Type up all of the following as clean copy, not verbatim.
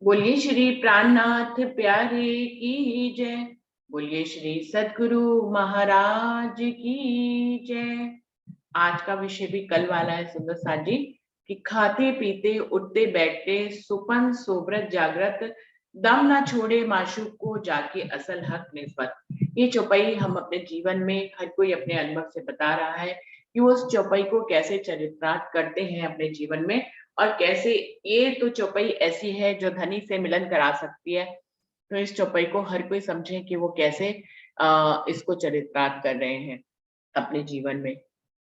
बोलिए श्री प्राणनाथ प्यारे की जय। बोलिए श्री सद्गुरु महाराज की जय। आज का विषय भी कल वाला है सुंदर साथ जी कि खाते पीते उठते बैठते सुपन सोबरत जागृत दम ना छोड़े माशूक को जाके असल हक निस्बत। ये चौपाई हम अपने जीवन में हर कोई अपने अनुभव से बता रहा है कि वो उस चौपाई को कैसे चरितार्थ करते हैं अपने जीवन में, और कैसे ये तो चौपाई ऐसी है जो धनी से मिलन करा सकती है। तो इस चौपाई को हर कोई समझे कि वो कैसे इसको चरितार्थ कर रहे हैं अपने जीवन में।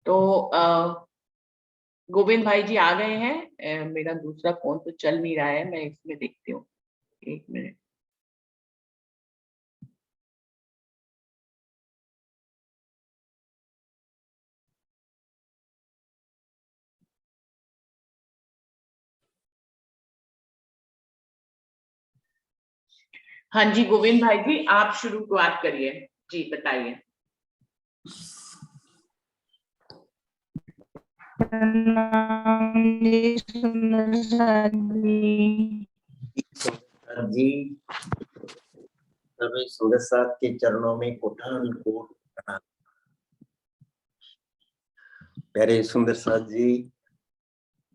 तो गोविंद भाई जी आ गए हैं। मेरा दूसरा फोन तो चल नहीं रहा है, मैं इसमें देखती हूँ, एक मिनट। हाँ जी गोविंद भाई जी, आप शुरुआत करिए जी, बताइए। जी सभी सूरज साहब के चरणों में कोटान कोट प्रणाम। प्यारे सुंदर साथ जी,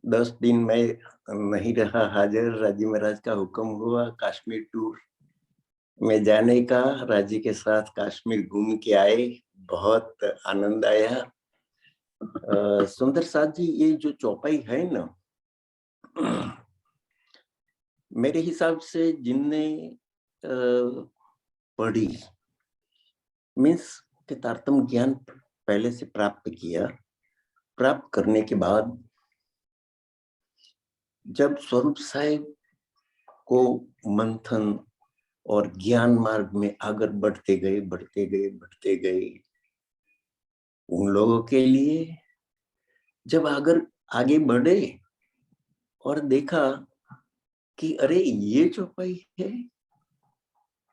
10 दिन में नहीं रहा हाजिर। राजी महाराज का हुक्म हुआ कश्मीर टूर में जाने का। राजी के साथ कश्मीर घूम के आए, बहुत आनंद आया। सुंदर साथ जी, ये जो चौपाई है ना, मेरे हिसाब से जिनने पढ़ी, मीन्स के तारतम ज्ञान पहले से प्राप्त किया, प्राप्त करने के बाद जब स्वरूप साहिब को मंथन और ज्ञान मार्ग में आगे बढ़ते गए, उन लोगों के लिए जब आगे बढ़े और देखा कि अरे ये चौपाई है,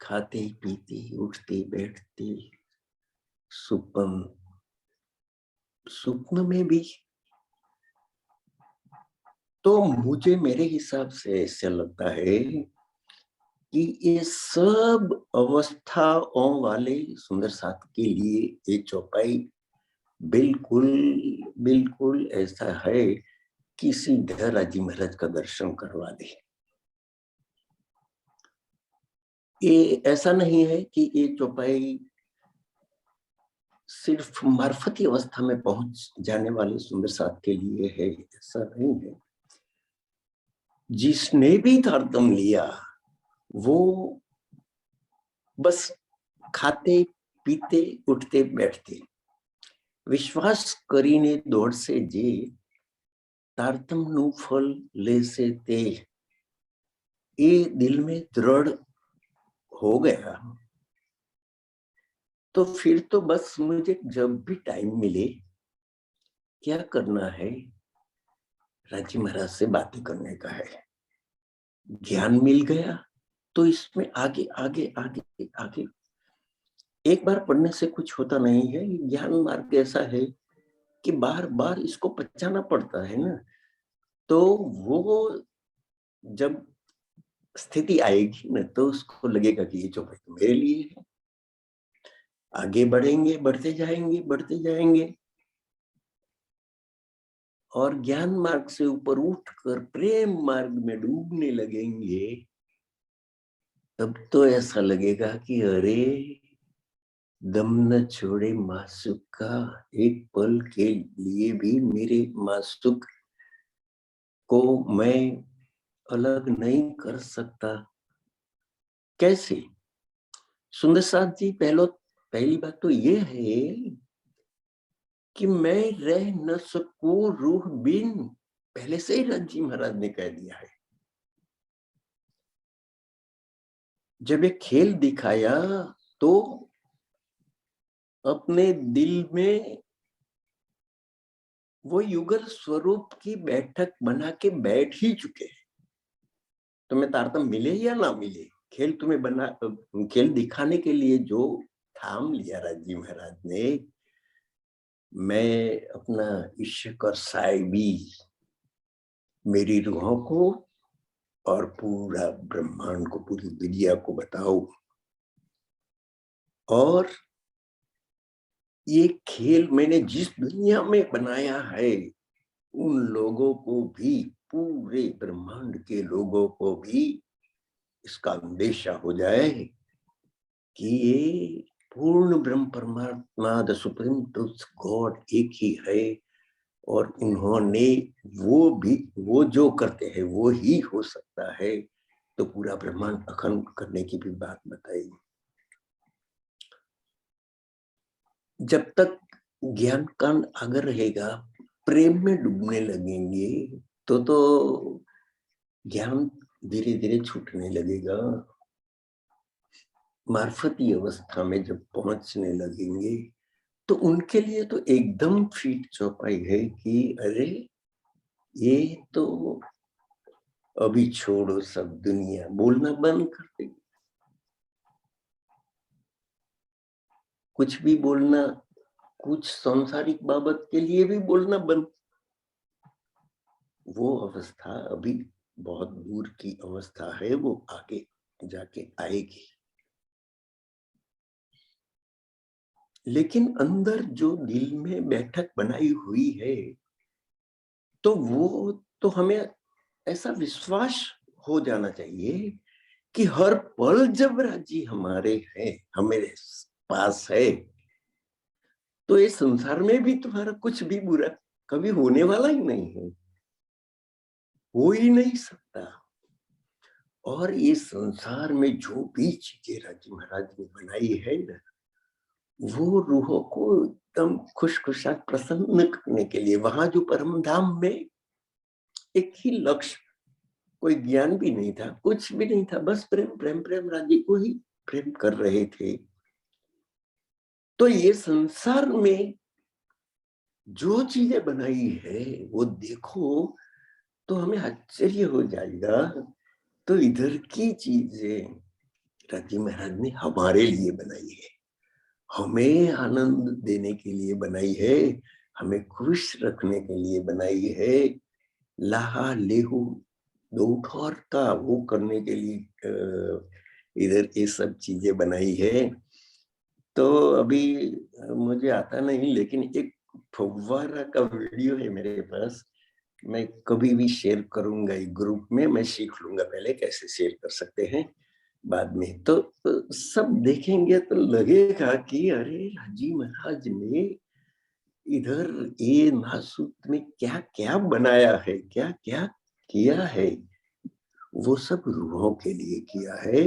खाते पीते उठते बैठते स्वप्न में भी, तो मुझे मेरे हिसाब से ऐसा लगता है कि ये सब अवस्थाओं वाले सुंदर साथ के लिए ये चौपाई बिल्कुल बिल्कुल ऐसा है कि सीधा राजी महाराज का दर्शन करवा दे। ये ऐसा नहीं है कि ये चौपाई सिर्फ मार्फती अवस्था में पहुंच जाने वाले सुंदर साथ के लिए है, ऐसा नहीं है। जिसने भी तारतम लिया वो बस खाते पीते उठते बैठते विश्वास કરીને દોડશે જે તારતમનું ફળ લેશે તે, ये दिल में दृढ़ हो गया। तो फिर तो बस मुझे जब भी टाइम मिले क्या करना है, राजी महाराज से बातें करने का है। ज्ञान मिल गया तो इसमें आगे आगे आगे आगे एक बार पढ़ने से कुछ होता नहीं है। ज्ञान मार्ग ऐसा है कि बार बार इसको पचाना पड़ता है ना, तो वो जब स्थिति आएगी ना तो उसको लगेगा कि ये चौपाई तो मेरे लिए है। आगे बढ़ेंगे, बढ़ते जाएंगे और ज्ञान मार्ग से ऊपर उठकर प्रेम मार्ग में डूबने लगेंगे, तब तो ऐसा लगेगा कि अरे दम न छोड़े मासूक का, एक पल के लिए भी मेरे मासूक को मैं अलग नहीं कर सकता। कैसे? सुंदर साथ जी, पहली बात तो ये है कि मैं रह न सकूं रूह बिन, पहले से ही राजी महाराज ने कह दिया है। जब एक खेल दिखाया तो अपने दिल में वो युगल स्वरूप की बैठक बना के बैठ ही चुके हैं। तुम्हें तारतम मिले या ना मिले, खेल तुम्हें खेल दिखाने के लिए जो थाम लिया राजी महाराज ने, मैं अपना इश्क और साहिबी मेरी रूहों को और पूरा ब्रह्मांड को, पूरी दुनिया को बताओ। और ये खेल मैंने जिस दुनिया में बनाया है, उन लोगों को भी, पूरे ब्रह्मांड के लोगों को भी इसका अंदेशा हो जाए कि ये पूर्ण ब्रह्म परमात्मा, द सुप्रीम ट्रुथ गॉड एक ही है, और उन्होंने वो जो करते हैं वो ही हो सकता है। तो पूरा ब्रह्मांड अखंड करने की भी बात बताई। जब तक ज्ञान का अगर रहेगा, प्रेम में डूबने लगेंगे तो ज्ञान धीरे धीरे छूटने लगेगा। मार्फती अवस्था में जब पहुंचने लगेंगे तो उनके लिए तो एकदम फीट चौपाई है कि अरे ये तो अभी छोड़ो सब, दुनिया बोलना बंद कर दे, कुछ भी बोलना, कुछ सांसारिक बाबत के लिए भी बोलना बंद। वो अवस्था अभी बहुत दूर की अवस्था है, वो आगे जाके आएगी। लेकिन अंदर जो दिल में बैठक बनाई हुई है, तो वो तो हमें ऐसा विश्वास हो जाना चाहिए कि हर पल जब राजी हमारे है, हमारे पास है, तो इस संसार में भी तुम्हारा कुछ भी बुरा कभी होने वाला ही नहीं है, हो ही नहीं सकता। और ये संसार में जो भी चीजें राजी महाराज ने बनाई है ना, वो रूहों को एकदम खुशखुशाल प्रसन्न करने के लिए, वहां जो परम धाम में एक ही लक्ष्य, कोई ज्ञान भी नहीं था, कुछ भी नहीं था, बस प्रेम प्रेम प्रेम, राज्य को ही प्रेम कर रहे थे। तो ये संसार में जो चीजें बनाई है वो देखो तो हमें आश्चर्य हो जाएगा। तो इधर की चीजें राजी महाराज ने हमारे लिए बनाई है, हमें आनंद देने के लिए बनाई है, हमें खुश रखने के लिए बनाई है। लाहा लेहू दो का वो करने के लिए इधर ये सब चीजें बनाई है। तो अभी मुझे आता नहीं, लेकिन एक फव्वारा का वीडियो है मेरे पास, मैं कभी भी शेयर करूंगा एक ग्रुप में, मैं सीख लूंगा पहले कैसे शेयर कर सकते हैं बाद में। तो सब देखेंगे तो लगेगा कि अरे राजी महाराज ने इधर ये नासूत में क्या क्या बनाया है, क्या क्या किया है, वो सब रूहों के लिए किया है।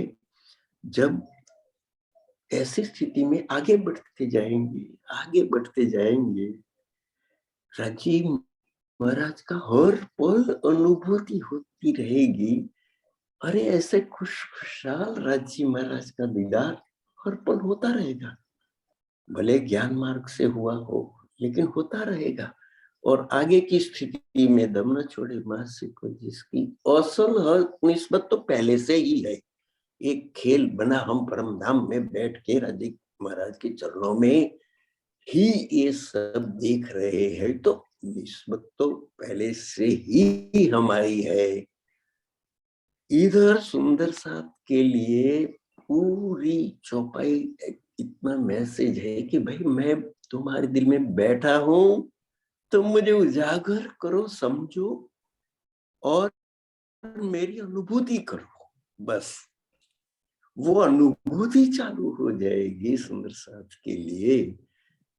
जब ऐसी स्थिति में आगे बढ़ते जाएंगे, आगे बढ़ते जाएंगे, राजीव महाराज का हर पल अनुभूति होती रहेगी। अरे ऐसे खुशहाल राजीव महाराज का दीदार हर पल होता रहेगा, भले ज्ञान मार्ग से हुआ हो, लेकिन होता रहेगा। और आगे की स्थिति में दम न छोड़े मासिक को, जिसकी असल निस्बत तो पहले से ही है, एक खेल बना, हम परम धाम में बैठ के राजी महाराज के चरणों में ही ये सब देख रहे हैं, तो निस्बत तो पहले से ही हमारी है। इधर सुंदर साथ के लिए पूरी चौपाई इतना मैसेज है कि भाई मैं तुम्हारे दिल में बैठा हूं, तुम मुझे उजागर करो, समझो और मेरी अनुभूति करो, बस वो अनुभूति चालू हो जाएगी सुंदर साथ के लिए।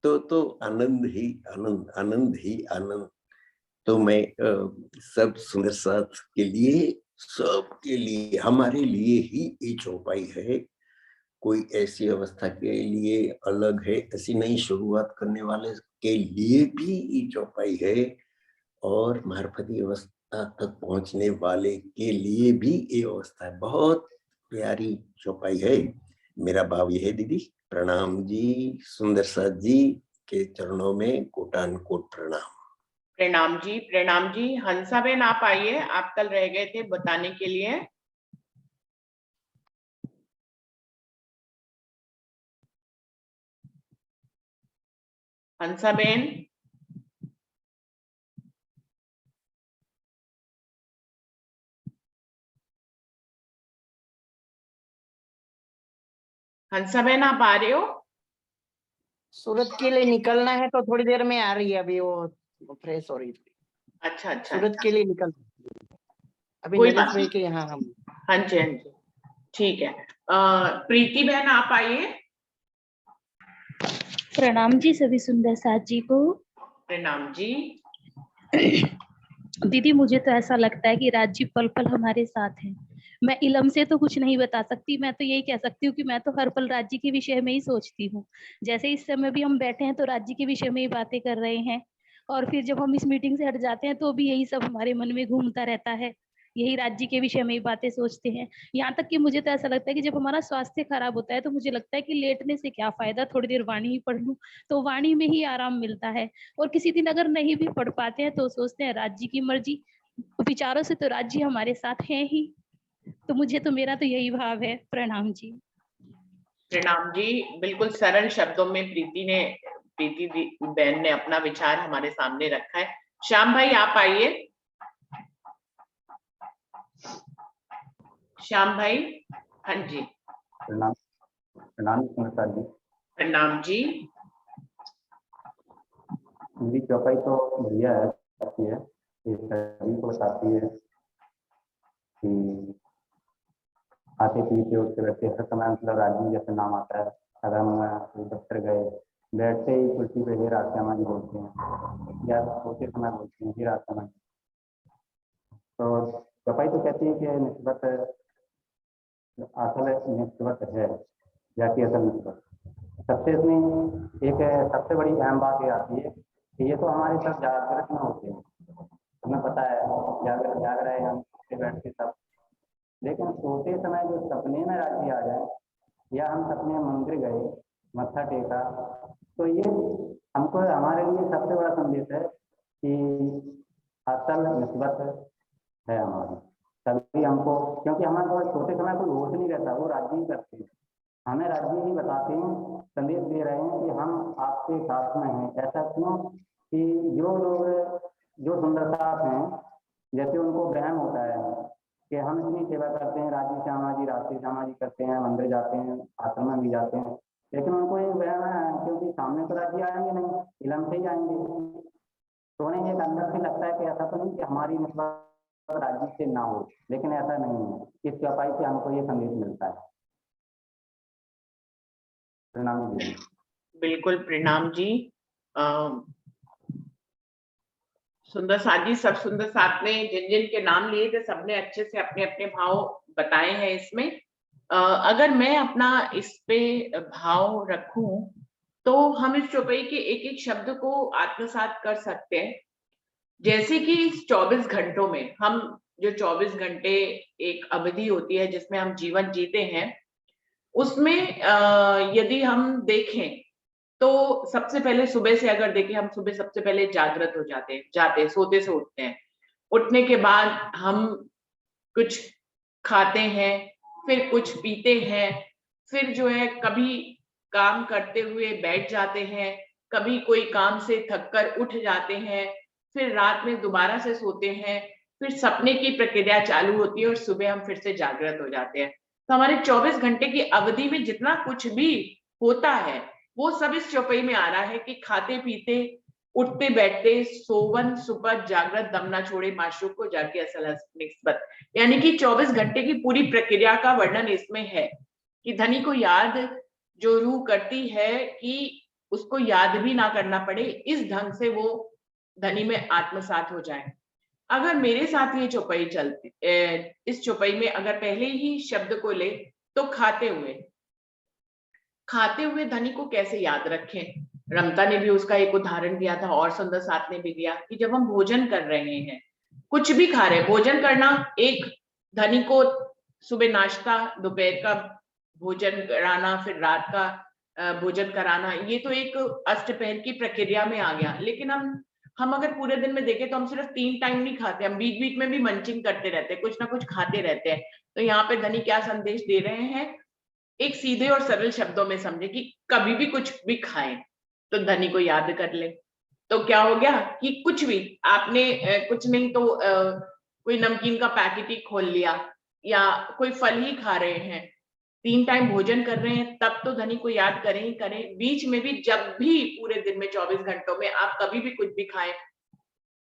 तो आनंद ही आनंद, आनंद ही आनंद। तो मैं सब सुंदर साथ के लिए, सबके लिए, हमारे लिए ही ये चौपाई है। कोई ऐसी अवस्था के लिए अलग है ऐसी नहीं, शुरुआत करने वाले के लिए भी ये चौपाई है, और मार्फती अवस्था तक पहुंचने वाले के लिए भी ये अवस्था है। बहुत प्यारी चौपाई है। मेरा भाव यह है दीदी, प्रणाम जी, सुंदर साथ जी के चरणों में कोटान कोट प्रणाम। प्रणाम जी, प्रणाम जी। हंसाबेन आप आइए, आप कल रह गए थे बताने के लिए। हंसाबेन, हंसा बहन आप आ रहे हो? सूरत के लिए निकलना है तो थोड़ी देर में आ रही है, अभी वो फ्रेश हो रही थी। अच्छा अच्छा, सूरत के लिए निकल अभी कोई नरेश बात भाई नहीं। के यहाँ हम। हाँ जी हाँ जी, ठीक है। प्रीति बहन आप आइए। प्रणाम जी सभी सुंदर साथ जी को। प्रणाम जी। दीदी मुझे तो ऐसा लगता है कि राज पल पल हमारे साथ हैं। मैं इलम से तो कुछ नहीं बता सकती, मैं तो यही कह सकती हूँ कि मैं तो हर पल राज्य के विषय में ही सोचती हूँ। जैसे इस समय भी हम बैठे हैं तो राज्य के विषय में ही बातें कर रहे हैं, और फिर जब हम इस मीटिंग से हट जाते हैं तो भी यही सब हमारे मन में घूमता रहता है, यही राज्य के विषय में ही बातें सोचते हैं। यहाँ तक कि मुझे तो ऐसा लगता है कि जब हमारा स्वास्थ्य खराब होता है तो मुझे लगता है कि लेटने से क्या फायदा, थोड़ी देर वाणी ही पढ़ लूं, तो वाणी में ही आराम मिलता है। और किसी दिन अगर नहीं भी पढ़ पाते हैं तो सोचते हैं राज्य की मर्जी, विचारों से तो राज्य हमारे साथ है ही। तो मुझे तो मेरा तो यही भाव है। प्रणाम जी। प्रणाम जी। बिल्कुल सरल शब्दों में प्रीति बहन ने अपना विचार हमारे सामने रखा है। श्याम भाई आप आइए। श्याम भाई, हाँ जी। प्रणाम। प्रणाम सुमित्रा जी। प्रणाम जी। मेरी चौपाई तो बढ़िया है, अच्छी है। ये सभी को बताती है कि खाते पीते उठते बैठते हर समय मतलब राज्य जैसे नाम आता है। अगर हम दफ्तर गए, बैठते ही कुर्सी पे हीरा श्यामा जी बोलते हैं, या सोते समय बोलते हैं हीरा श्यामा जी। तो चौपाई तो कहती है कि निस्बत असल निस्बत है, जाति असल निस्बत। सबसे इसमें एक सबसे बड़ी अहम बात ये आती है कि ये तो हमारे सब जागृत में होते हैं, हमें पता है जाग रहे हैं हम बैठ के सब। लेकिन सोते समय जो सपने में राज्य आ जाए, या हम सपने मंदिर गए, मत्था टेका, तो ये हमको हमारे लिए सबसे बड़ा संदेश है कि असल निस्बत है हमारी। तभी हमको, क्योंकि हमारे सोते समय कोई होश नहीं रहता, वो राज्य ही करते हैं, हमें राज्य ही बताते हैं, संदेश दे रहे हैं कि हम आपके साथ में हैं। ऐसा क्यों कि जो लोग जो सुंदर साथ हैं, जैसे उनको वहम होता है कि हम इतनी सेवा करते हैं, राज्य श्यामा जी रात्रि श्यामा जी करते हैं, मंदिर जाते हैं, आश्रम में भी जाते हैं, लेकिन उनको ये वहम है क्योंकि सामने तो राज्य आएंगे नहीं, इलम से ही आएंगे। तो उन्हें एक अंदर से लगता है कि ऐसा तो नहीं कि हमारी मतलब राज्य से ना हो, लेकिन ऐसा नहीं है। इस चौपाई से हमको ये संदेश मिलता है। प्रणाम जी। बिल्कुल प्रणाम जी। सुंदर साथ जी, सब सुंदर साथ ने जिन जिन के नाम लिए थे सबने अच्छे से अपने अपने भाव बताए हैं इसमें। अगर मैं अपना इस पे भाव रखूं तो हम इस चौपाई के एक एक शब्द को आत्मसात कर सकते हैं। जैसे कि इस 24 घंटों में हम जो 24 घंटे एक अवधि होती है जिसमें हम जीवन जीते हैं, उसमें यदि हम देखें तो सबसे पहले सुबह से अगर देखें, हम सुबह सबसे पहले जागृत हो जाते हैं, सोते से उठते हैं। उठने के बाद हम कुछ खाते हैं, फिर कुछ पीते हैं, फिर जो है कभी काम करते हुए बैठ जाते हैं, कभी कोई काम से थककर उठ जाते हैं, फिर रात में दोबारा से सोते हैं, फिर सपने की प्रक्रिया चालू होती है और सुबह हम फिर से जागृत हो जाते हैं। तो हमारे 24 घंटे की अवधि में जितना कुछ भी होता है वो सब इस चौपाई में आ रहा है कि खाते पीते उठते बैठते सोवन सुपथ जागृत दम ना छोड़े माशूक को जाके असल निस्बत, यानी कि 24 घंटे की पूरी प्रक्रिया का वर्णन इसमें है कि धनी को याद जो रूह करती है कि उसको याद भी ना करना पड़े, इस ढंग से वो धनी में आत्मसात हो जाए। अगर मेरे साथ ये चौपाई चलती, इस चौपाई में अगर पहले ही शब्द को ले तो खाते हुए धनी को कैसे याद रखें। रमता ने भी उसका एक उदाहरण दिया था और सुंदर साथ ने भी दिया कि जब हम भोजन कर रहे हैं, कुछ भी खा रहे, भोजन करना, एक धनी को सुबह नाश्ता, दोपहर का भोजन कराना, फिर रात का भोजन कराना, ये तो एक अष्टपहर की प्रक्रिया में आ गया। लेकिन हम अगर पूरे दिन में देखें तो हम सिर्फ 3 टाइम नहीं खाते, हम बीच बीच में भी मंचिंग करते रहते हैं, कुछ ना कुछ खाते रहते हैं। तो यहाँ पे धनी क्या संदेश दे रहे हैं, एक सीधे और सरल शब्दों में समझे कि कभी भी कुछ भी खाएं तो धनी को याद कर ले। तो क्या हो गया कि कुछ भी आपने कुछ नहीं तो कोई नमकीन का पैकेट ही खोल लिया या कोई फल ही खा रहे हैं, 3 टाइम भोजन कर रहे हैं तब तो धनी को याद करें ही करें। बीच में भी जब भी पूरे दिन में 24 घंटों में आप कभी भी कुछ भी खाएं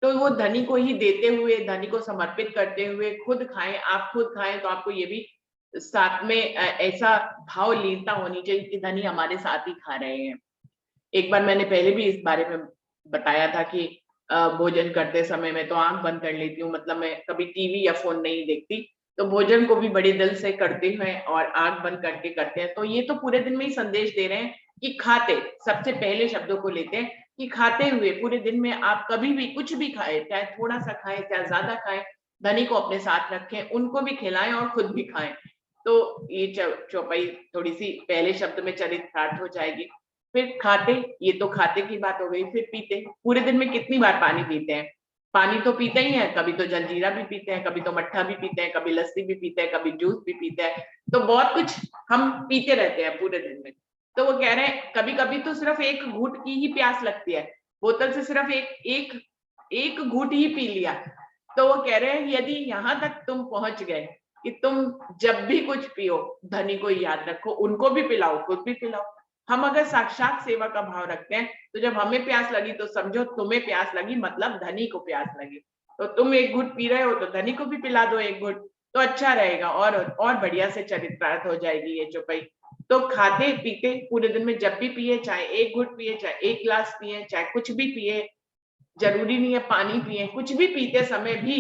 तो वो धनी को ही देते हुए, धनी को समर्पित करते हुए खुद खाएं। आप खुद खाएं तो आपको ये भी साथ में ऐसा भाव लीनता होनी चाहिए कि धनी हमारे साथ ही खा रहे हैं। एक बार मैंने पहले भी इस बारे में बताया था कि भोजन करते समय मैं तो आंख बंद कर लेती हूँ, मतलब मैं कभी टीवी या फोन नहीं देखती, तो भोजन को भी बड़े दिल से करते हैं और आंख बंद करके करते हैं। तो ये तो पूरे दिन में ही संदेश दे रहे हैं कि खाते, सबसे पहले शब्दों को लेते हैं कि खाते हुए पूरे दिन में आप कभी भी कुछ भी खाएं, चाहे थोड़ा सा खाएं चाहे ज्यादा खाएं, धनी को अपने साथ रखें, उनको भी खिलाएं और खुद भी खाएं। तो ये चौपाई थोड़ी सी पहले शब्द में चरितार्थ हो जाएगी। फिर खाते, ये तो खाते की बात हो गई। फिर पीते, पूरे दिन में कितनी बार पानी पीते हैं? पानी तो पीते ही हैं, कभी तो जलजीरा भी पीते हैं, कभी तो मट्ठा भी पीते हैं, कभी लस्सी भी पीते हैं, कभी जूस भी पीते हैं, तो बहुत कुछ हम पीते रहते हैं पूरे दिन में। तो वो कह रहे हैं कभी कभी तो सिर्फ एक घूंट की ही प्यास लगती है, बोतल से सिर्फ एक घूंट ही पी लिया। तो वो कह रहे हैं यदि यहाँ तक तुम पहुंच गए कि तुम जब भी कुछ पियो धनी को याद रखो, उनको भी पिलाओ, खुद भी पिलाओ। हम अगर साक्षात सेवा का भाव रखते हैं तो जब हमें प्यास लगी तो समझो तुम्हें प्यास लगी, मतलब धनी को प्यास लगी, तो तुम एक घुट पी रहे हो तो धनी को भी पिला दो एक घुट, तो अच्छा रहेगा और बढ़िया से चरितार्थ हो जाएगी ये चौपाई। तो खाते पीते पूरे दिन में जब भी पिए, चाहे एक घुट पिए, चाहे एक गिलास पिए, चाहे कुछ भी पिए, जरूरी नहीं है पानी पिए, कुछ भी पीते समय भी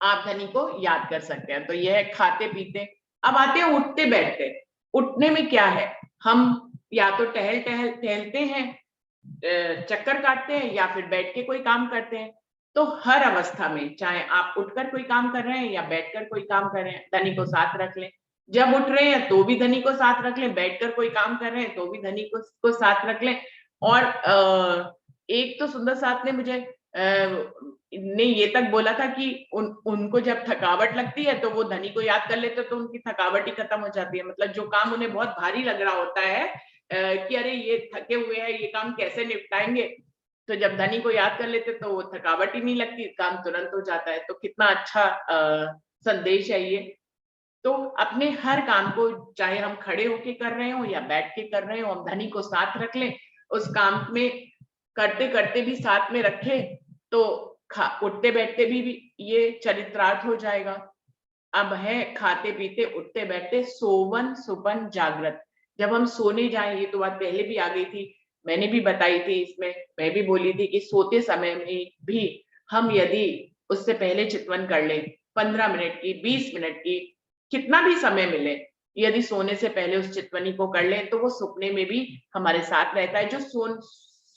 आप धनी को याद कर सकते हैं। तो यह है खाते पीते। अब आते हैं उठते बैठते। उठने में क्या है, हम या तो टहलते हैं, चक्कर काटते हैं, या फिर बैठ के कोई काम करते हैं। तो हर अवस्था में चाहे आप उठकर कोई काम कर रहे हैं या बैठकर कोई काम कर रहे हैं, धनी को साथ रख लें। जब उठ रहे हैं तो भी धनी को साथ रख लें, बैठकर कोई काम कर रहे हैं तो भी धनी को साथ रख लें। और एक तो सुंदर साथ ने मुझे ने ये तक बोला था कि उनको जब थकावट लगती है तो वो धनी को याद कर लेते तो उनकी थकावट ही खत्म हो जाती है। मतलब जो काम उन्हें बहुत भारी लग रहा होता है कि अरे ये थके हुए हैं, ये काम कैसे निपटाएंगे, तो जब धनी को याद कर लेते तो वो थकावट ही नहीं लगती, काम तुरंत हो जाता है। तो कितना अच्छा संदेश है ये। तो अपने हर काम को चाहे हम खड़े होके कर रहे हो या बैठ के कर रहे हो, हम धनी को साथ रख लें, उस काम में करते करते भी साथ में रखे तो उठते बैठते भी ये चरितार्थ हो जाएगा। अब है खाते पीते उठते बैठते सोवन सुपन जागृत। जब हम सोने जाएं, ये तो बात पहले भी आ गई थी, मैंने भी बताई थी, इसमें मैं भी बोली थी कि सोते समय में भी हम यदि उससे पहले चितवन कर लें 15 मिनट की, 20 मिनट की, कितना भी समय मिले, यदि सोने से पहले उस चितवनी को कर लें तो वो सपने में भी हमारे साथ रहता है। जो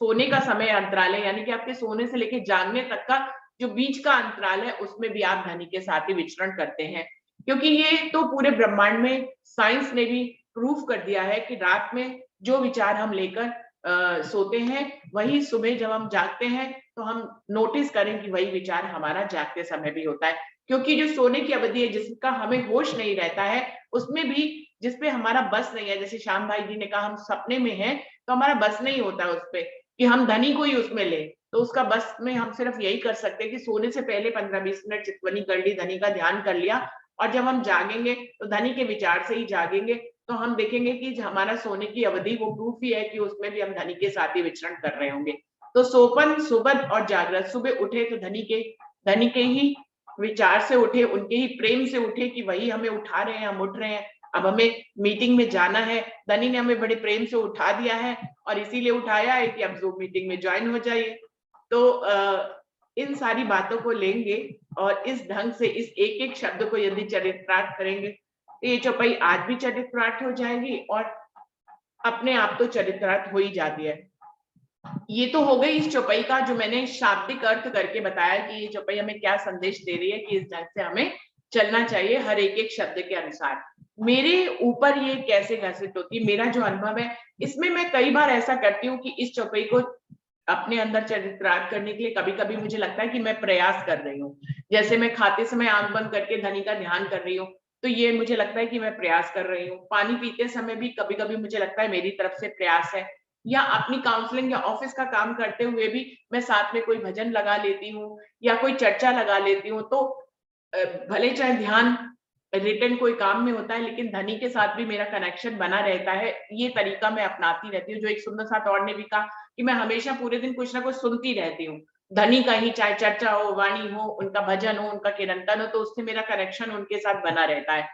सोने का समय अंतराल है, यानी कि आपके सोने से लेके जागने तक का जो बीच का अंतराल है, उसमें भी आप धनी के साथ ही विचरण करते हैं। क्योंकि ये तो पूरे ब्रह्मांड में साइंस ने भी प्रूफ कर दिया है कि रात में जो विचार हम लेकर सोते हैं वही सुबह जब हम जागते हैं तो हम नोटिस करें कि वही विचार हमारा जागते समय भी होता है। क्योंकि जो सोने की अवधि है जिसका हमें होश नहीं रहता है, उसमें भी जिसपे हमारा बस नहीं है, जैसे श्याम भाई जी ने कहा हम सपने में हैं तो हमारा बस नहीं होता है उस पे कि हम धनी को ही उसमें ले, तो उसका बस में हम सिर्फ यही कर सकते हैं कि सोने से पहले 15-20 मिनट चितवनी कर ली, धनी का ध्यान कर लिया, और जब हम जागेंगे तो धनी के विचार से ही जागेंगे। तो हम देखेंगे कि हमारा सोने की अवधि वो प्रूफ ही है कि उसमें भी हम धनी के साथ ही विचरण कर रहे होंगे। तो सोपन सुबद और जागृत, सुबह उठे तो धनी के ही विचार से उठे, उनके ही प्रेम से उठे कि वही हमें उठा रहे हैं, हम उठ रहे हैं, अब हमें मीटिंग में जाना है, धनी ने हमें बड़े प्रेम से उठा दिया है और इसीलिए उठाया है कि अब जूम मीटिंग में ज्वाइन हो जाइए। तो इन सारी बातों को लेंगे और इस ढंग से इस एक एक शब्द को यदि चरितार्थ करेंगे तो ये चौपाई आज भी चरितार्थ हो जाएगी और अपने आप तो चरितार्थ हो ही जाती है। ये तो हो गई इस चौपाई का जो मैंने शाब्दिक अर्थ करके बताया कि ये चौपाई हमें क्या संदेश दे रही है कि इस ढंग से हमें चलना चाहिए हर एक एक शब्द के अनुसार। मेरे ऊपर ये कैसे घटित होती है, मेरा जो अनुभव है इसमें मैं कई बार ऐसा करती हूँ कि इस चौपाई को अपने अंदर चरितार्थ करने के लिए कभी कभी मुझे लगता है कि मैं प्रयास कर रही हूँ। जैसे मैं खाते समय आंख बंद करके धनी का ध्यान कर रही हूँ तो ये मुझे लगता है कि मैं प्रयास कर रही हूँ। पानी पीते समय भी कभी कभी मुझे लगता है मेरी तरफ से प्रयास है, या अपनी काउंसलिंग या ऑफिस का काम करते हुए भी मैं साथ में कोई भजन लगा लेती हूँ या कोई चर्चा लगा लेती हूँ। तो भले चाहे ध्यान रिटर्न कोई काम में होता है, लेकिन धनी के साथ भी मेरा कनेक्शन बना रहता है। ये तरीका मैं अपनाती रहती हूँ। जो एक सुंदर साथ और ने भी कहा कि मैं हमेशा पूरे दिन कुछ ना कुछ सुनती रहती हूँ। धनी का ही चाहे चर्चा हो, वाणी हो, उनका भजन हो, उनका कीर्तन हो, तो उससे मेरा कनेक्शन उनके साथ बना रहता है।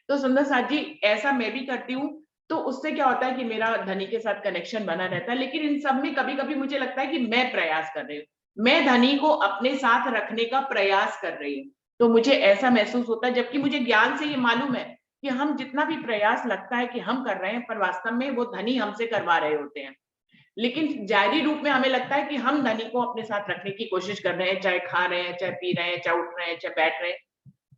तो सुंदर साथ जी, ऐसा मैं भी करती हूँ। तो उससे क्या होता है कि मेरा धनी के साथ कनेक्शन बना रहता है। लेकिन इन सब में कभी-कभी मुझे लगता है कि मैं प्रयास कर रही हूँ। मैं धनी को अपने साथ रखने का प्रयास कर रही हूँ। तो मुझे ऐसा महसूस होता है, जबकि मुझे ज्ञान से ये मालूम है कि हम जितना भी प्रयास लगता है कि हम कर रहे हैं, पर वास्तव में वो धनी हमसे करवा रहे होते हैं। लेकिन जारी रूप में हमें लगता है कि हम धनी को अपने साथ रखने की कोशिश कर रहे हैं, चाहे खा रहे हैं, चाहे पी रहे हैं, चाहे उठ रहे हैं, चाहे बैठ रहे हैं।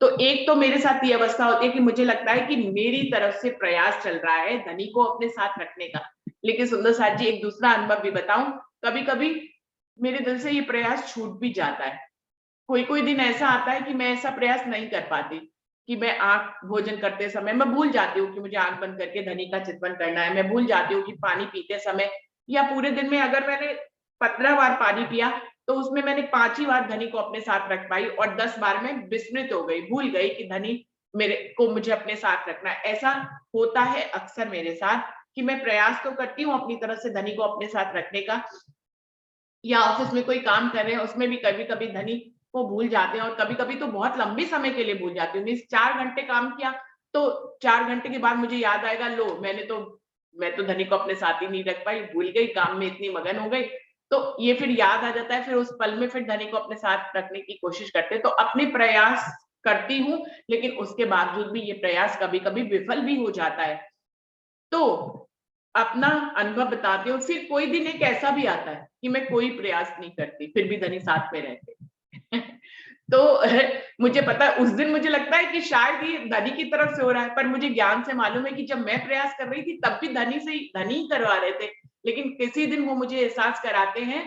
तो एक तो मेरे साथ ये अवस्था होती है कि मुझे लगता है कि मेरी तरफ से प्रयास चल रहा है धनी को अपने साथ रखने का। लेकिन सुंदर साथ जी, एक दूसरा अनुभव भी बताऊं, कभी-कभी मेरे दिल से ये प्रयास छूट भी जाता है। कोई-कोई दिन ऐसा आता है कि मैं ऐसा प्रयास नहीं कर पाती, कि मैं आँख भोजन करते समय मैं भूल जाती हूँ कि मुझे आँख बंद करके धनी का चिंतन करना है। मैं भूल जाती हूँ कि पानी पीते समय या पूरे दिन में अगर मैंने 15 बार पानी पिया, तो उसमें मैंने 5 ही बार धनी को अपने साथ रख पाई और 10 बार मैं विस्मृत हो गई, भूल गई कि धनी मेरे को मुझे अपने साथ रखना है। ऐसा होता है अक्सर मेरे साथ कि मैं प्रयास तो करती हूँ अपनी तरफ से धनी को अपने साथ रखने का, या ऑफिस में कोई काम कर रहे हैं उसमें भी कभी-कभी धनी को भूल जाते हैं और कभी-कभी तो बहुत लंबे समय के लिए भूल जाती हूँ। मीन्स 4 घंटे काम किया, तो 4 घंटे के बाद मुझे याद आएगा, लो मैं तो धनी को अपने साथ ही नहीं रख पाई, भूल गई, काम में इतनी मगन हो गई। तो ये फिर याद आ जाता है, फिर उस पल में फिर धनी को अपने साथ रखने की कोशिश करते हैं। तो अपने प्रयास करती हूँ, लेकिन उसके बावजूद भी ये प्रयास कभी-कभी विफल भी हो जाता है। तो अपना अनुभव बताती हूँ। फिर कोई दिन एक ऐसा भी आता है कि मैं कोई प्रयास नहीं करती, फिर भी धनी साथ में रहते। तो मुझे पता है, उस दिन मुझे लगता है कि शायद ये धनी की तरफ से हो रहा है, पर मुझे ज्ञान से मालूम है कि जब मैं प्रयास कर रही थी तब भी धनी ही करवा रहे थे। लेकिन किसी दिन वो मुझे एहसास कराते हैं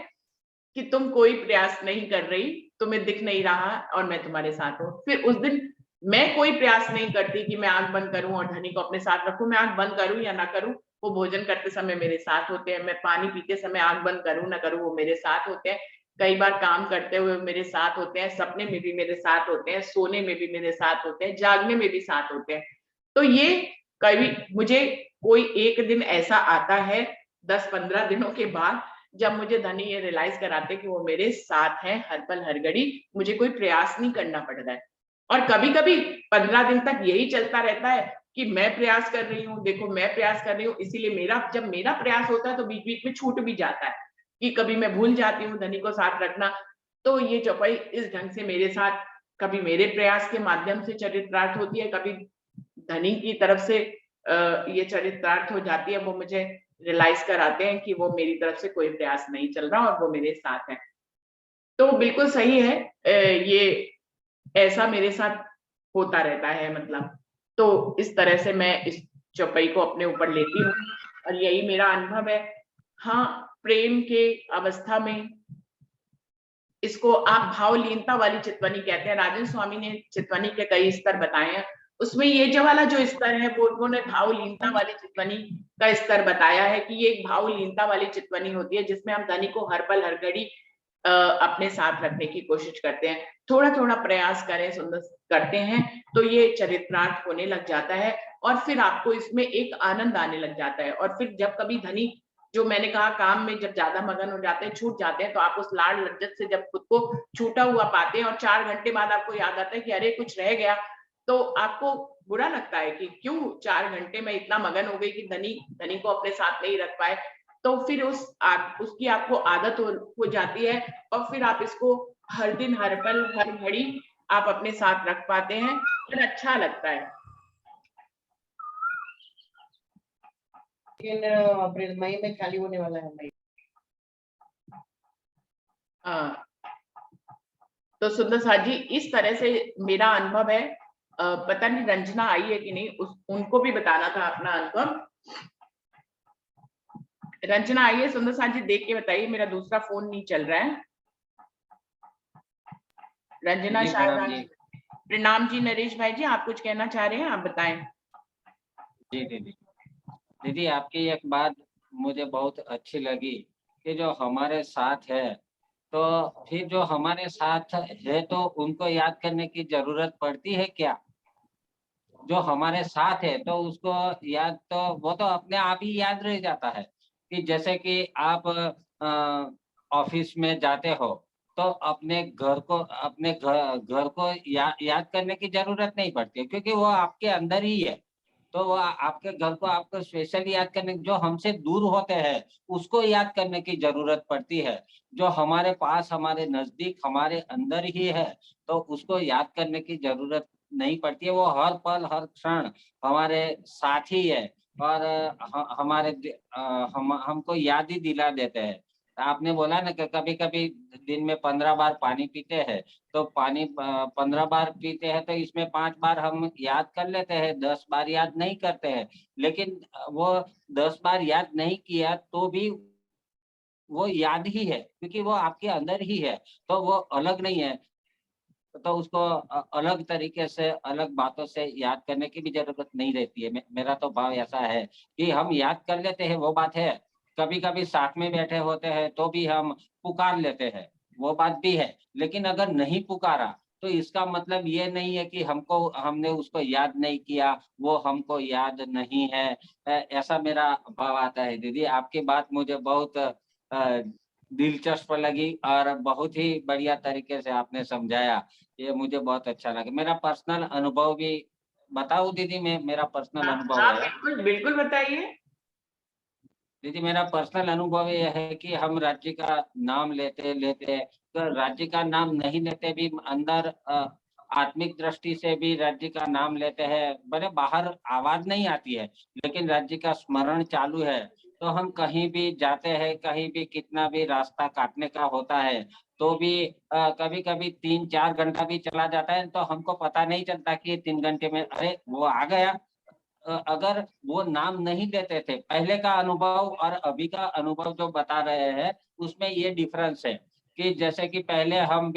कि तुम कोई प्रयास नहीं कर रही, तुम्हें दिख नहीं रहा और मैं तुम्हारे साथ हूँ। फिर उस दिन मैं कोई प्रयास नहीं करती कि मैं आँख बंद करूँ और धनी को अपने साथ रखूँ। मैं आँख बंद करूँ या ना करूँ, वो भोजन करते समय मेरे साथ होते हैं। मैं पानी पीते समय आँख बंद करूँ ना करूँ, वो मेरे साथ होते हैं। कई बार काम करते हुए मेरे साथ होते हैं, सपने में भी मेरे साथ होते हैं, सोने में भी मेरे साथ होते हैं, जागने में भी साथ होते हैं। तो ये कभी मुझे कोई एक दिन ऐसा आता है 10-15 दिनों के बाद, जब मुझे धनी ये रियलाइज कराते कि वो मेरे साथ हैं हर पल हर घड़ी, मुझे कोई प्रयास नहीं करना पड़ रहा है। और कभी-कभी 15 दिन तक यही चलता रहता है कि मैं प्रयास कर रही हूँ, देखो मैं प्रयास कर रही हूँ, इसीलिए जब मेरा प्रयास होता है तो बीच-बीच में छूट भी जाता है कि कभी मैं भूल जाती हूँ धनी को साथ रखना। तो ये चौपाई इस ढंग से मेरे साथ कभी मेरे प्रयास के माध्यम से चरितार्थ होती है, कभी धनी की तरफ से ये चरितार्थ हो जाती है। वो मुझे रियलाइज कराते हैं कि वो मेरी तरफ से कोई प्रयास नहीं चल रहा और वो मेरे साथ हैं। तो बिल्कुल सही है, ये ऐसा मेरे साथ होता रहता है मतलब। तो इस तरह से मैं इस चौपाई को अपने ऊपर लेती हूँ और यही मेरा अनुभव है। हाँ, प्रेम के अवस्था में इसको आप भावलीनता वाली चितवनी कहते हैं। राजेंद्र स्वामी ने चितवनी के कई स्तर बताए हैं। उसमें ये जो वाला जो स्तर है वो उन्होंने भावलीनता वाली चितवनी का स्तर बताया है कि ये एक भावलीनता वाली चितवनी होती है जिसमें हम धनी को हर पल हर घड़ी अपने साथ रखने की कोशिश करते हैं। थोड़ा-थोड़ा प्रयास करें, सुंदर करते हैं तो ये चरितार्थ होने लग जाता है और फिर आपको इसमें एक आनंद आने लग जाता है। और फिर जब कभी धनी, जो मैंने कहा, काम में जब ज्यादा मगन हो जाते हैं, छूट जाते हैं, तो आप उस लाड़ लज्जत से जब खुद को छूटा हुआ पाते हैं और 4 घंटे बाद आपको याद आता है कि अरे कुछ रह गया, तो आपको बुरा लगता है कि क्यों 4 घंटे में इतना मगन हो गई कि धनी को अपने साथ नहीं रख पाए। तो फिर उसकी आपको आदत हो जाती है और फिर आप इसको हर दिन हर पल हर घड़ी आप अपने साथ रख पाते हैं और अच्छा लगता है। अप्रैल मई में खाली होने वाला है मई। हाँ, तो सुंदर साथ जी, इस तरह से मेरा अनुभव है। पता नहीं रंजना आई है कि नहीं, उनको भी बताना था अपना अनुभव। रंजना आई है? सुंदर साथ जी देख के बताइए, मेरा दूसरा फोन नहीं चल रहा है। रंजना शायद। प्रणाम जी नरेश भाई जी, आप कुछ कहना चाह रहे हैं, आप बताएं। जी दीदी, आपकी एक बात मुझे बहुत अच्छी लगी कि जो हमारे साथ है, तो फिर जो हमारे साथ है तो उनको याद करने की जरूरत पड़ती है क्या? जो हमारे साथ है तो उसको याद तो वो तो अपने आप ही याद रह जाता है। कि जैसे कि आप ऑफिस में जाते हो तो अपने घर को याद करने की जरूरत नहीं पड़ती है, क्योंकि वो आपके अंदर ही है। तो वो आपके घर को आपको स्पेशली याद करने, जो हमसे दूर होते हैं उसको याद करने की जरूरत पड़ती है। जो हमारे पास, हमारे नजदीक, हमारे अंदर ही है, तो उसको याद करने की जरूरत नहीं पड़ती है। वो हर पल हर क्षण हमारे साथ ही है और हमको याद ही दिला देते हैं। आपने बोला ना कि कभी कभी दिन में 15 बार पानी पीते हैं, तो पानी 15 बार पीते हैं तो इसमें 5 बार हम याद कर लेते हैं, 10 बार याद नहीं करते हैं। लेकिन वो 10 बार याद नहीं किया तो भी वो याद ही है, क्योंकि वो आपके अंदर ही है, तो वो अलग नहीं है। तो उसको अलग तरीके से, अलग बातों से याद करने की भी जरूरत नहीं रहती है। मेरा तो भाव ऐसा है कि हम याद कर लेते हैं, वो बात है। कभी कभी साथ में बैठे होते हैं तो भी हम पुकार लेते हैं, वो बात भी है। लेकिन अगर नहीं पुकारा तो इसका मतलब ये नहीं है कि हमने उसको याद नहीं किया, वो हमको याद नहीं है। ऐसा मेरा भाव आता है। दीदी, आपकी बात मुझे बहुत दिलचस्प लगी और बहुत ही बढ़िया तरीके से आपने समझाया। ये मुझे बहुत अच्छा लगा। मेरा पर्सनल अनुभव भी बताऊं दीदी? मेरा पर्सनल हाँ अनुभव हाँ, है। बिल्कुल बिल्कुल बताइए। दीदी, मेरा पर्सनल अनुभव ये है कि हम राज्य का नाम लेते लेते, तो राज्य का नाम नहीं लेते भी अंदर आत्मिक दृष्टि से भी राज्य का नाम लेते हैं। भले बाहर आवाज नहीं आती है, लेकिन राज्य का स्मरण चालू है। तो हम कहीं भी जाते हैं, कहीं भी कितना भी रास्ता काटने का होता है, तो भी कभी कभी 3-4 घंटा भी चला जाता है तो हमको पता नहीं चलता कि 3 घंटे में अरे वो आ गया। अगर वो नाम नहीं लेते थे, पहले का अनुभव और अभी का अनुभव जो बता रहे हैं, उसमें ये डिफरेंस है कि जैसे कि पहले हम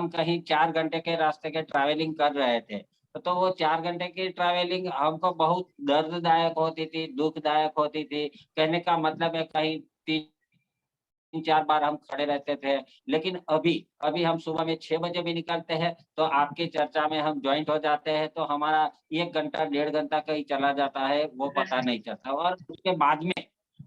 कहीं 4 घंटे के रास्ते के ट्रैवलिंग कर रहे थे, तो वो 4 घंटे की ट्रैवलिंग हमको बहुत दर्ददायक होती थी, दुखदायक होती थी। कहने का मतलब है कहीं 3-4 बार हम खड़े रहते थे। लेकिन अभी अभी हम सुबह में 6 बजे भी निकलते हैं, तो आपकी चर्चा में हम जॉइंट हो जाते हैं, तो हमारा 1 घंटा, 1.5 घंटा कहीं चला जाता है, वो पता नहीं चलता। और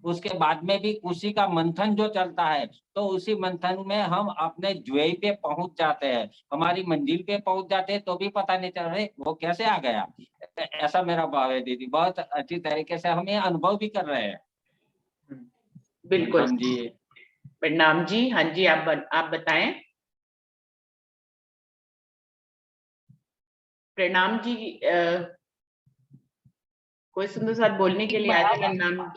उसके बाद में भी उसी का मंथन जो चलता है, तो उसी मंथन में हम अपने ध्येय पे पहुँच जाते हैं, हमारी मंजिल पे पहुँच जाते हैं, तो भी पता नहीं चल रहा है वो कैसे आ गया। ऐसा मेरा भाव है दीदी। बहुत अच्छी तरीके से हम ये अनुभव भी कर रहे हैं। बिल्कुल। हाँ जी। प्रणाम जी। हाँ जी, आप बताएं। प्रणाम जी। कोई सुंदर साथ बोलने के लिए आए थे प्रणाम।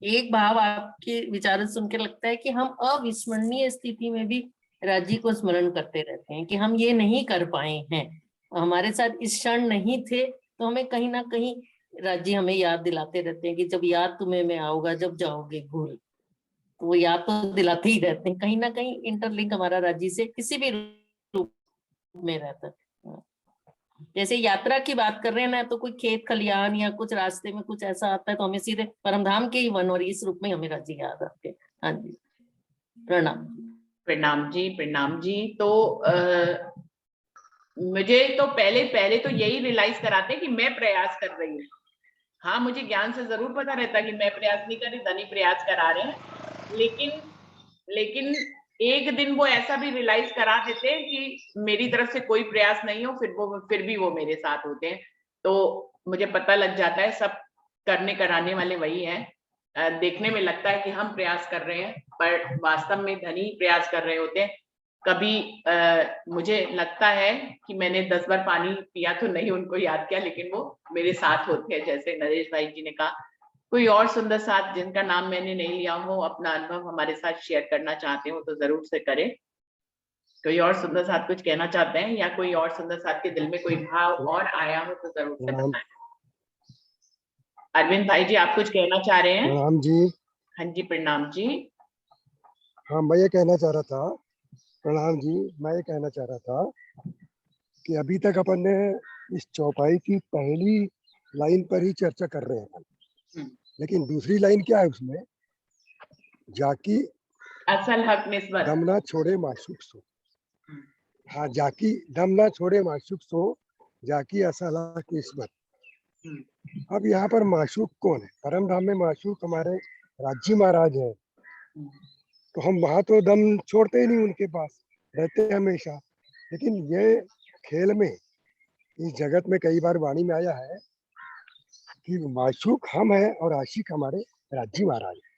एक भाव आपके विचार सुन के लगता है कि हम अविस्मरणीय स्थिति में भी राज्य को स्मरण करते रहते हैं, कि हम ये नहीं कर पाए हैं, हमारे साथ इस क्षण नहीं थे, तो हमें कहीं ना कहीं राज्य हमें याद दिलाते रहते हैं कि जब याद तुम्हें में आओगा जब जाओगे भूल। तो वो याद तो दिलाते ही रहते हैं, कहीं ना कहीं इंटरलिंक हमारा राज्य से किसी भी रूप में रहता है। जैसे यात्रा की बात कर रहे हैं ना, तो कोई खेत खलियान या कुछ रास्ते में कुछ ऐसा आता है तो हमें सीधे परमधाम के ही वन और इस रूप में हमें राज्य याद आते हैं। हाँ जी, प्रणाम। प्रणाम जी। प्रणाम जी। तो मुझे तो पहले पहले तो यही रियलाइज कराते कि मैं प्रयास कर रही हूँ। हाँ, मुझे ज्ञान से जरूर पता रहता कि मैं प्रयास नहीं कर रही, धनी प्रयास करा रहे हैं। लेकिन एक दिन वो ऐसा भी रियलाइज करा देते हैं कि मेरी तरफ से कोई प्रयास नहीं हो, फिर भी वो मेरे साथ होते हैं। तो मुझे पता लग जाता है सब करने कराने वाले वही हैं। देखने में लगता है कि हम प्रयास कर रहे हैं, पर वास्तव में धनी प्रयास कर रहे होते हैं। कभी मुझे लगता है कि मैंने 10 बार पानी पिया तो नहीं उनको याद किया, लेकिन वो मेरे साथ होते हैं। जैसे नरेश भाई जी ने कहा, कोई और सुंदर साथ जिनका नाम मैंने नहीं लिया हो, अपना अनुभव हमारे साथ शेयर करना चाहते हो तो जरूर से करें। कोई और सुंदर साथ कुछ कहना चाहते हैं, या कोई और सुंदर साथ के दिल में कोई भाव और आया हो तो जरूर से बताएं। अरविंद भाई जी, आप कुछ कहना चाह रहे हैं? प्रणाम जी। हाँ जी, प्रणाम जी। हाँ, मैं ये कहना चाह रहा था, प्रणाम जी, मैं ये कहना चाह रहा था कि अभी तक अपन ने इस चौपाई की पहली लाइन पर ही चर्चा कर रहे हैं, लेकिन दूसरी लाइन क्या है उसमें, जाकी असल हक निस्बत दम ना छोड़े माशूक सो। हाँ, जाकी दम ना छोड़े माशूक सो, जाकी असला किस्मत। अब यहाँ पर माशूक कौन है? परम धाम में माशूक हमारे राज्य महाराज है, तो हम वहां तो दम छोड़ते ही नहीं, उनके पास रहते हैं हमेशा। लेकिन ये खेल में, इस जगत में कई बार वाणी में आया है कि माशूक हम हैं और आशिक हमारे राज्य महाराज है।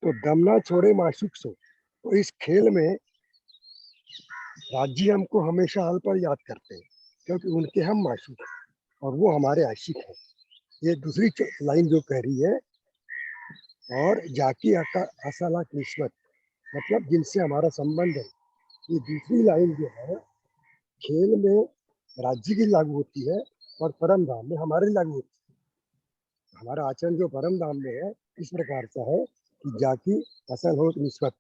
तो दम ना छोड़े माशूक सो। तो इस खेल में राज्य हमको हमेशा हल पर याद करते हैं, क्योंकि उनके हम माशूक हैं और वो हमारे आशिक हैं। ये दूसरी लाइन जो कह रही है, और जाकी असला किस्मत, मतलब जिनसे हमारा संबंध है। ये दूसरी लाइन जो है खेल में राज्य की लागू होती है और परम धाम में हमारे लागू होती है। हमारा आचरण जो परम धाम में है इस प्रकार से है कि जाकी असल हो निस्बत,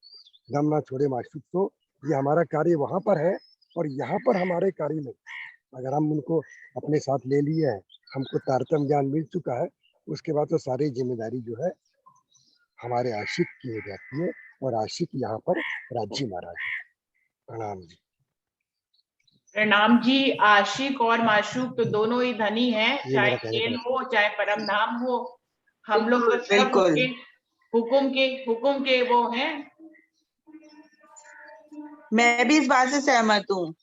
दम ना छोड़े माशूक तो। ये हमारा कार्य वहां पर है और यहाँ पर हमारे कार्य में अगर हम उनको अपने साथ ले लिए हैं, हमको तारतम्य ज्ञान मिल चुका है, उसके बाद तो सारी जिम्मेदारी जो है हमारे आशिक की हो जाती है। और आशिक यहाँ पर राज्य महाराज है। प्रणाम जी। प्रणाम जी। आशिक और माशूक तो दोनों ही धनी हैं, ये चाहे मेरा कहने खेल का हो चाहे परम धाम हो। हम लोग तो सब बिल्कुल। उसके हुकुम के वो हैं। मैं भी इस बात से सहमत हूँ।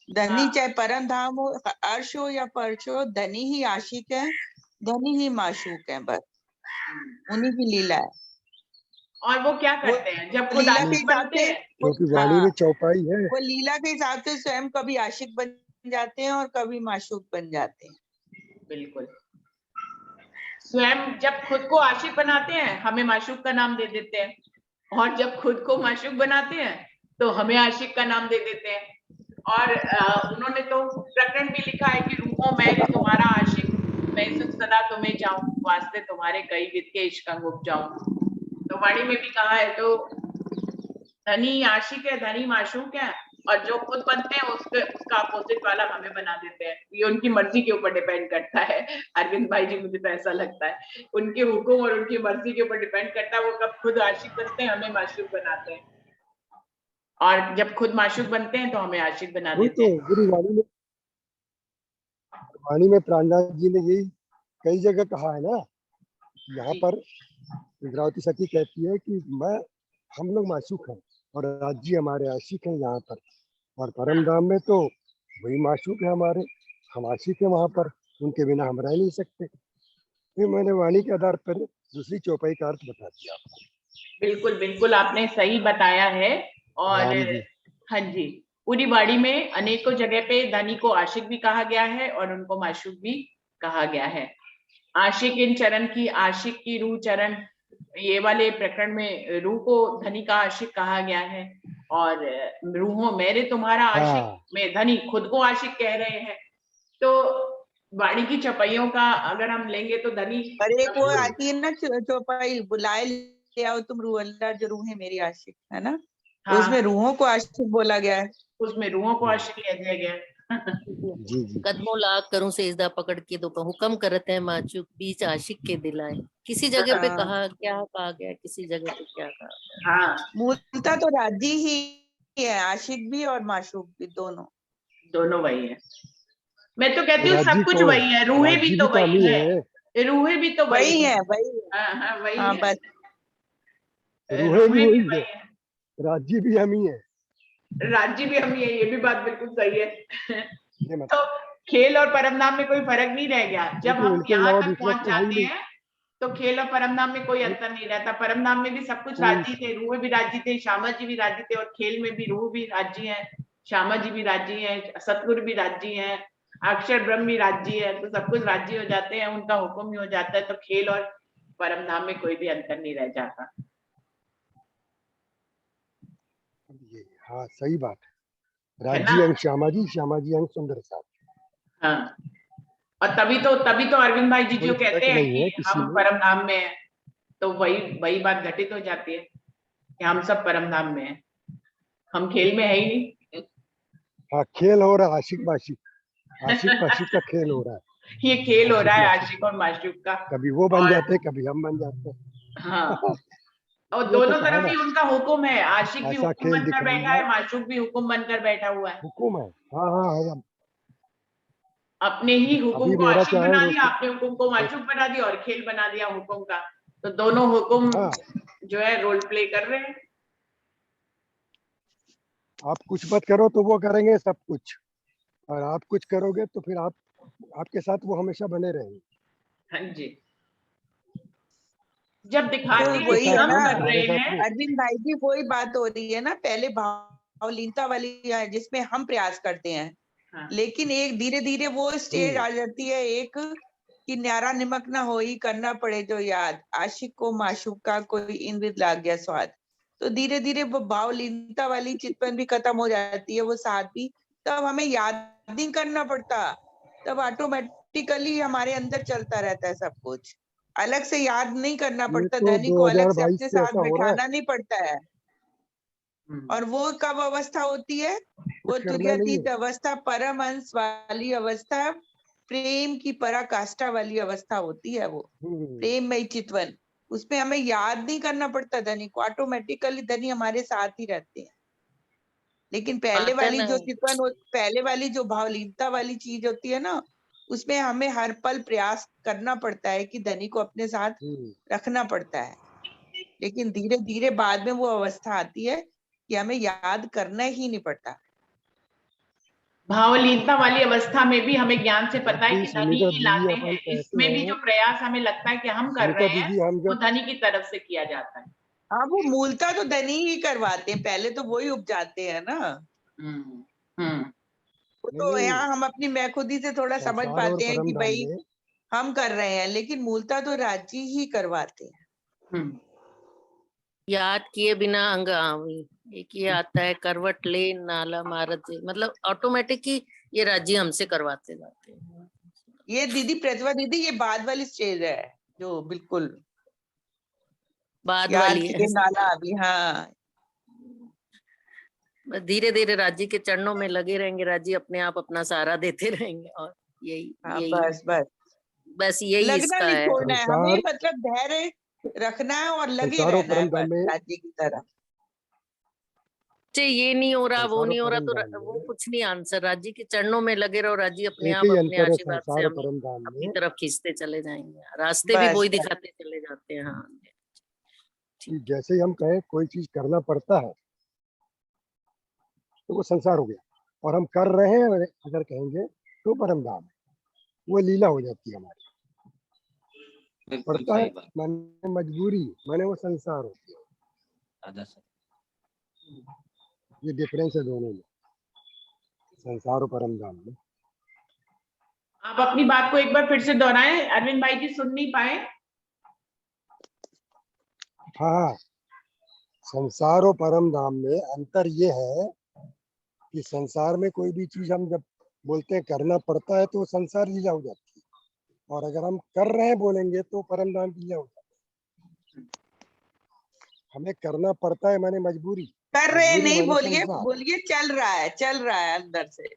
धनी हाँ। चाहे परम धाम हो, अर्श हो या फर्श हो, धनी ही आशिक है, धनी ही माशूक है, बस उन्हीं की लीला है। और वो क्या वो करते हैं जब खुद लीला के आशिक हिसाब बनते से हैं? क्योंकि वाणी में चौपाई है। वो लीला के हिसाब से स्वयं कभी आशिक बन जाते हैं और कभी माशूक बन जाते हैं। बिल्कुल। स्वयं जब खुद को आशिक बनाते हैं हमें माशूक का नाम दे देते हैं, और जब खुद को माशूक बनाते हैं तो हमें आशिक का नाम दे देते हैं। और उन्होंने तो प्रकरण भी लिखा है कि रूहों मैं रे तुम्हारा आशिक, मैं सुख सदा तुम्हें चाहूं, वास्ते तुम्हारे कई विध के इश्क अंग उपजाऊं। तो वाणी में भी कहा है। तो धनी आशिक है, धनी माशूक है, और जो खुद बनते हैं उसका अपोजिट वाला हमें बना देते हैं। ये उनकी मर्जी के ऊपर डिपेंड करता है अरविंद भाई जी, मुझे तो ऐसा लगता है उनके हुक्म और उनकी मर्जी के ऊपर डिपेंड करता है। वो कब खुद आशिक बनते हैं हमें माशूक बनाते हैं, और जब खुद माशूक बनते हैं तो हमें आशिक बना वही देते तो हैं। गुरु वाणी में प्राणनाथ जी ने यही कई जगह कहा है ना। यहाँ पर इंद्रावती सती कहती है कि हम लोग माशूक हैं और राज्य हमारे आशिक हैं यहाँ पर। और परम धाम में तो वही माशूक है हमारे, हम आशिक है वहां पर, उनके बिना हम रह नहीं सकते। फिर मैंने वाणी के आधार पर दूसरी चौपाई का अर्थ बता दिया आपको। बिल्कुल बिल्कुल, आपने सही बताया है। और राम जी। हाँ जी, पूरी वाणी में अनेकों जगह पे धनी को आशिक भी कहा गया है और उनको माशूक भी कहा गया है। आशिक इन चरण की, आशिक की रूह चरण, ये वाले प्रकरण में रूह को धनी का आशिक कहा गया है। और रूहों मेरे तुम्हारा आशिक में धनी खुद को आशिक कह रहे हैं। तो वाणी की चौपाइयों का अगर हम लेंगे तो धनी, और एक वो आती है ना चौपाई, बुलाए ले आओ तुम रूह अल्लाह जो रूह है मेरी आशिक, है ना। हाँ, उसमें रूहों को आशिक बोला गया है, उसमें रूहों को आशिक कह दिया गया है। जी जी। कदमों लाग करूं सेजदा पकड़ के दो हुक्म करते हैं माचुक बीच आशिक के दिलाए। किसी जगह पे क्या कहा गया, किसी जगह पे क्या कहा गया। हाँ, मूलतः तो राजी ही है, आशिक भी और माशूक भी, दोनों वही है। मैं तो कहती हूँ सब राज्य कुछ कौन? वही है, रूहें भी राज्य तो भी तो हम वही ही है, है। रूहें भी तो वही है, हाँ वही हाँ है, बस रूहें भी वही वही है, राज्य भी हम ही है। राज्य भी हम ही है, ये भी बात बिल्कुल सही है। ये तो मतलब खेल और परमधाम में कोई फर्क नहीं रह गया। जब क्योंकि हम उनके यहाँ अलावा तक दूसरा पहुंच तो है ही जाते नहीं। हैं तो खेल और परमधाम में कोई अंतर नहीं रहता। परमधाम में भी सब कुछ राजी थे, रूह भी राजी थे, श्यामा जी भी राजी थे, और खेल में भी रूह भी राजी है, श्यामा जी भी राजी है, सतगुरु भी राजी है, अक्षर ब्रह्म भी राजी है। तो सब कुछ राजी हो जाते हैं, उनका हुक्म ही हो जाता है। तो खेल और परमधाम में कोई भी अंतर नहीं रह जाता। ये हाँ सही बात है। है ना? राज्य अंग श्यामा जी अंग सुंदर साहब। हाँ, और तभी तो अरविंद भाई जी जो कोई कहते फर्क हैं नहीं कि है किसी हम में। परम धाम में हैं, तो वही बात घटित हो जाती है कि हम सब परम धाम में हैं, हम खेल में है ही नहीं। हाँ खेल हो रहा है आशिक माशिक, आशिक माशिक का खेल हो रहा है। ये खेल हो रहा है माशिक। आशिक और माशूक का। कभी वो बन और जाते कभी हम बन जाते। हाँ, और ये तो दोनों कहा तरफ ना, ही उनका हुक्म है। आशिक भी ऐसा हुक्म खेल बनकर बैठा दिखाइए है, माशूक भी हुक्म बनकर बैठा हुआ है। हुकुम है। हाँ हाँ हाँ। अपने ही हुक्म अभी को मेरा आशिक क्या है बना रोज दिया, अपने हुक्म को माशूक बना दिया और खेल बना दिया हुक्म का। तो दोनों हुक्म हाँ, जो है रोल प्ले कर रहे हैं। आप कुछ मत करो तो वो करेंगे सब कुछ, और आप कुछ करोगे तो फिर आपके साथ वो हमेशा बने रहेंगे। हाँ जी, जब तो दिखाते हैं आपके वही कि साथ है हम ना हम, कर रहे हमारे साथ हैं। वो। अरविंद भाई जी, वही बात हो रही है ना, पहले भावलीनता वाली है जिसमें हम प्रयास करते हैं, हाँ, लेकिन एक धीरे धीरे वो स्टेज आ जाती है एक कि न्यारा निमक ना हो ही करना पड़े जो याद, आशिक को माशूक का कोई इंद्रित लाग गया स्वाद। तो धीरे धीरे वो भावलीनता वाली चितवन भी खत्म हो जाती है, वो साथ भी, तब हमें याद नहीं करना पड़ता, तब ऑटोमेटिकली हमारे अंदर चलता रहता है सब कुछ, अलग से याद नहीं करना ये पड़ता, तो धनी को अलग से 2022 अपने से साथ ऐसा हो रहा है, बैठाना नहीं पड़ता है। और वो कब अवस्था होती है? वो कुछ करना नहीं तुर्यातीत है। अवस्था, परमहंस वाली अवस्था, प्रेम की पराकाष्ठा वाली अवस्था होती है वो, प्रेम में चितवन, उसमें हमें याद नहीं करना पड़ता धनी को, ऑटोमेटिकली धनी हमारे साथ ही रहते हैं। लेकिन पहले बात है वाली ना, जो चितवन पहले वाली जो भावलीनता वाली चीज होती है ना, उसमें हमें हर पल प्रयास करना पड़ता है कि धनी को अपने साथ रखना पड़ता है। लेकिन धीरे धीरे बाद में वो अवस्था आती है कि हमें याद करना ही नहीं पड़ता। भावलीनता वाली अवस्था में भी हमें ज्ञान से पता है जबकि कि धनी सुनीता ही दीदी लाते अपन हैं, कहते इसमें भी हैं, जो प्रयास हमें लगता है कि हम कर सुनीता रहे हैं दीदी हम वो जब, धनी की तरफ से किया जाता है। हाँ, वो मूलता तो धनी ही करवाते हैं, पहले तो वही उपजाते हैं ना। हम्म, हम्म, वो नहीं तो नहीं, यहाँ हम अपनी मैखुदी से थोड़ा समझ संसार और पाते हैं कि परम धाम भाई में, हम कर रहे हैं, लेकिन मूलता तो राज्य ही करवाते हैं। हम्म। याद किए बिना अंग आवी, एक ये आता है, करवट ले नाला मारत जे, मतलब ऑटोमेटिक ही ये राज्य हमसे करवाते जाते हैं। ये दीदी प्रतिभा दीदी, ये बाद वाली स्टेज है जो बिल्कुल बाद याद वाली है। किए नाला अभी। हाँ, धीरे धीरे राज्य के चरणों में लगे रहेंगे, राज्य अपने आप अपना सहारा देते रहेंगे, और यही हाँ, यही बस बस बस यही लगना इसका नहीं है। छोड़ना है हमें, संसार, मतलब धैर्य रखना है और लगे संसार और रहना है परम धाम बस में, राज्य की तरह। ये नहीं हो रहा, वो संसार और नहीं हो रहा, परम तो धाम वो में कुछ नहीं आंसर, राज्य के चरणों में लगे रहो, राज्य अपने एक आप ही अपने अंतर है, आशीर्वाद से संसार और हमें परम धाम अपनी में, तरफ खींचते चले जाएंगे, रास्ते भी बस वही बस दिखाते चले जाते हैं। हाँ, कि जैसे ही हम कहें कोई चीज करना पड़ता है तो वो संसार हो गया, और हम कर रहे हैं अगर कहेंगे तो परम धाम है, वो लीला हो जाती है हमारी। बिल्कुल पड़ता है सही बात। माने मजबूरी, माने वो संसार हो गया। दादा सर, ये डिफरेंस है दोनों में, संसार और परम धाम में। आप अपनी बात को एक बार फिर से दोहराएं, अरविंद भाई जी सुन नहीं पाए। हाँ, संसार और परम धाम में अंतर ये है कि संसार में कोई भी चीज हम जब बोलते हैं करना पड़ता है तो वो संसार लीला हो जाती है, और अगर हम कर रहे हैं बोलेंगे तो परम धाम लीला हो जाती है। हमें करना पड़ता है माने मजबूरी, कर रहे मजबूरी नहीं माने बोलिए, संसार। बोलिए चल रहा है अंदर से।